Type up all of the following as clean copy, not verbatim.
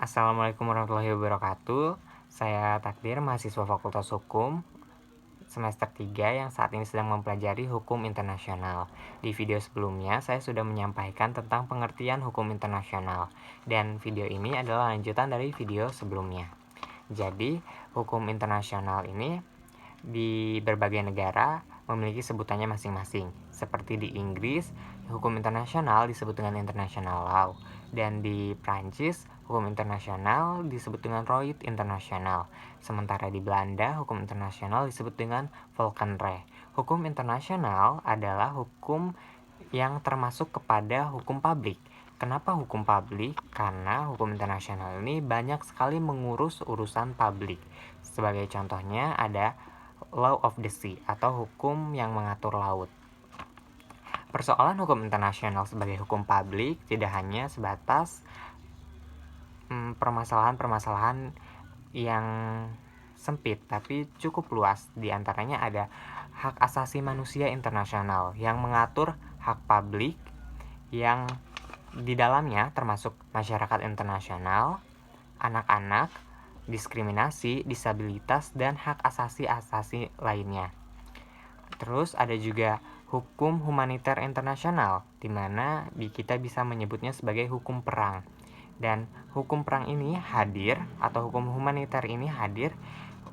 Assalamualaikum warahmatullahi wabarakatuh. Saya Takdir, mahasiswa Fakultas Hukum semester 3 yang saat ini sedang mempelajari hukum internasional. Di video sebelumnya, saya sudah menyampaikan tentang pengertian hukum internasional, dan video ini adalah lanjutan dari video sebelumnya. Jadi, hukum internasional ini di berbagai negara memiliki sebutannya masing-masing. Seperti di Inggris, hukum internasional disebut dengan international law, dan di Prancis, hukum internasional disebut dengan droit internasional. Sementara di Belanda, hukum internasional disebut dengan Volkenrecht. Hukum internasional adalah hukum yang termasuk kepada hukum publik. Kenapa hukum publik? Karena hukum internasional ini banyak sekali mengurus urusan publik. Sebagai contohnya ada Law of the Sea atau hukum yang mengatur laut. Persoalan hukum internasional sebagai hukum publik tidak hanya sebatas permasalahan-permasalahan yang sempit, tapi cukup luas. Di antaranya ada hak asasi manusia internasional yang mengatur hak publik yang di dalamnya termasuk masyarakat internasional, anak-anak, diskriminasi, disabilitas, dan hak asasi lainnya. Terus ada juga hukum humaniter internasional, di mana kita bisa menyebutnya sebagai hukum perang. Dan hukum perang ini hadir, atau hukum humaniter ini hadir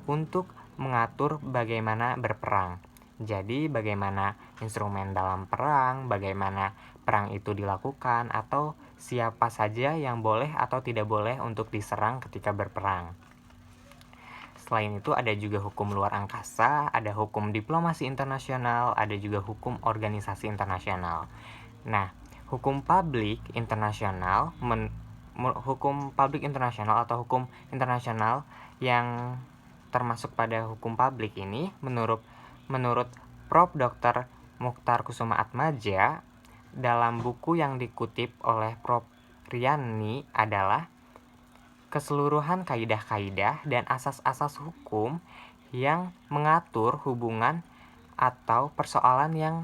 untuk mengatur bagaimana berperang. Jadi bagaimana instrumen dalam perang, bagaimana perang itu dilakukan, atau siapa saja yang boleh atau tidak boleh untuk diserang ketika berperang. Selain itu ada juga hukum luar angkasa, ada hukum diplomasi internasional, ada juga hukum organisasi internasional. Nah, hukum publik internasional hukum publik internasional atau hukum internasional yang termasuk pada hukum publik ini menurut Prof. Dr. Mukhtar Kusumaatmadja dalam buku yang dikutip oleh Prof. Riani adalah keseluruhan kaidah-kaidah dan asas-asas hukum yang mengatur hubungan atau persoalan yang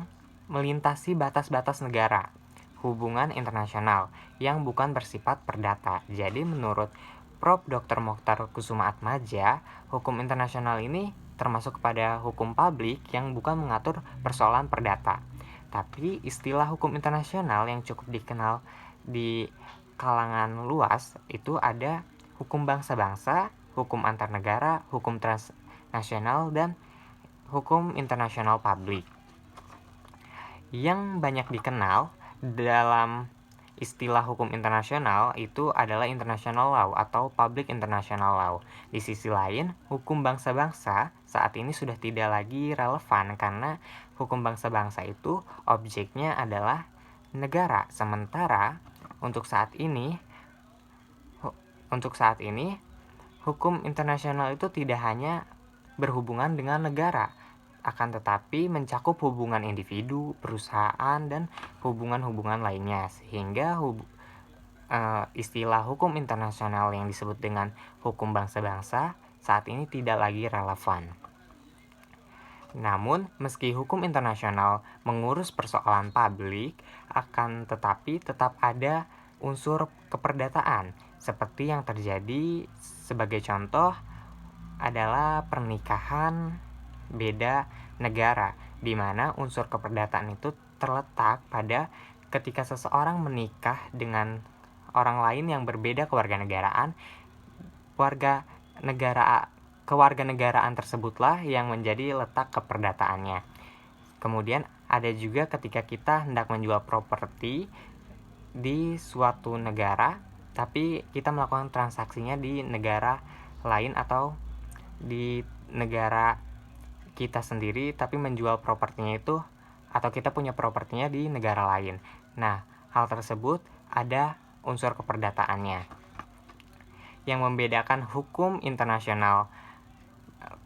melintasi batas-batas negara, hubungan internasional yang bukan bersifat perdata. Jadi menurut Prof. Dr. Mukhtar Kusumaatmadja, hukum internasional ini termasuk kepada hukum publik yang bukan mengatur persoalan perdata. Tapi istilah hukum internasional yang cukup dikenal di kalangan luas itu ada hukum bangsa-bangsa, hukum antar negara, hukum transnasional, dan hukum internasional publik. Yang banyak dikenal dalam istilah hukum internasional itu adalah international law atau public international law. Di sisi lain, hukum bangsa-bangsa saat ini sudah tidak lagi relevan karena hukum bangsa-bangsa itu objeknya adalah negara. Sementara untuk saat ini hukum internasional itu tidak hanya berhubungan dengan negara, akan tetapi mencakup hubungan individu, perusahaan, dan hubungan-hubungan lainnya, sehingga istilah hukum internasional yang disebut dengan hukum bangsa-bangsa saat ini tidak lagi relevan. Namun, meski hukum internasional mengurus persoalan publik, akan tetapi tetap ada unsur keperdataan, seperti yang terjadi sebagai contoh adalah pernikahan beda negara, di mana unsur keperdataan itu terletak pada ketika seseorang menikah dengan orang lain yang berbeda kewarganegaraan, kewarganegaraan tersebutlah yang menjadi letak keperdataannya. Kemudian ada juga ketika kita hendak menjual properti di suatu negara, tapi kita melakukan transaksinya di negara lain atau di negara kita sendiri, tapi menjual propertinya itu atau kita punya propertinya di negara lain. Nah, hal tersebut ada unsur keperdataannya. Yang membedakan hukum internasional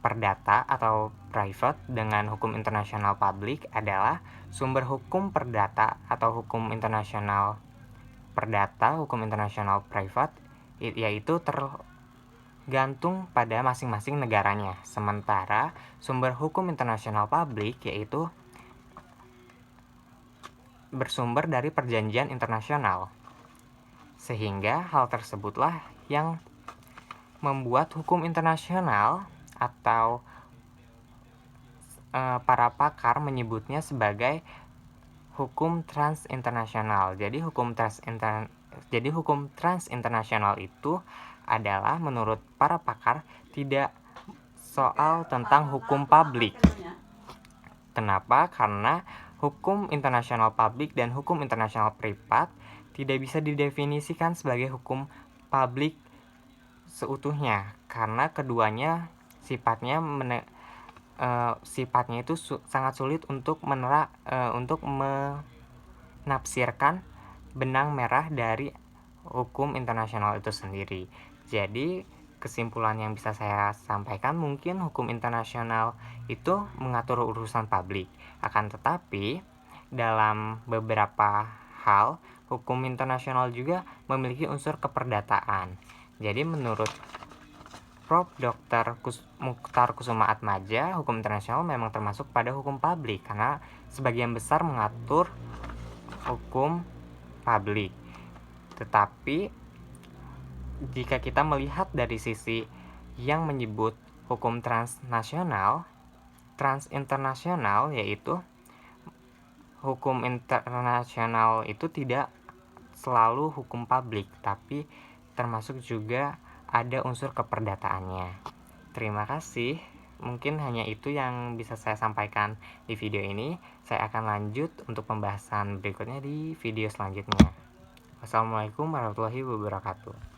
perdata atau private dengan hukum internasional publik adalah sumber hukum perdata atau hukum internasional perdata, hukum internasional private, yaitu gantung pada masing-masing negaranya. Sementara sumber hukum internasional publik yaitu bersumber dari perjanjian internasional. Sehingga hal tersebutlah yang membuat hukum internasional atau para pakar menyebutnya sebagai hukum transinternasional. Jadi hukum transinternasional itu adalah menurut para pakar tidak soal tentang hukum publik. Kenapa? Karena hukum internasional publik dan hukum internasional privat tidak bisa didefinisikan sebagai hukum publik seutuhnya, karena keduanya sifatnya itu sangat sulit untuk menafsirkan benang merah dari hukum internasional itu sendiri. Jadi kesimpulan yang bisa saya sampaikan, mungkin hukum internasional itu mengatur urusan publik, akan tetapi dalam beberapa hal hukum internasional juga memiliki unsur keperdataan. Jadi menurut Prof. Dr. Mukhtar Kusumaatmadja, hukum internasional memang termasuk pada hukum publik karena sebagian besar mengatur hukum publik. Tetapi jika kita melihat dari sisi yang menyebut hukum transinternasional, yaitu hukum internasional itu tidak selalu hukum publik, tapi termasuk juga ada unsur keperdataannya. Terima kasih. Mungkin hanya itu yang bisa saya sampaikan di video ini. Saya akan lanjut untuk pembahasan berikutnya di video selanjutnya. Wassalamualaikum warahmatullahi wabarakatuh.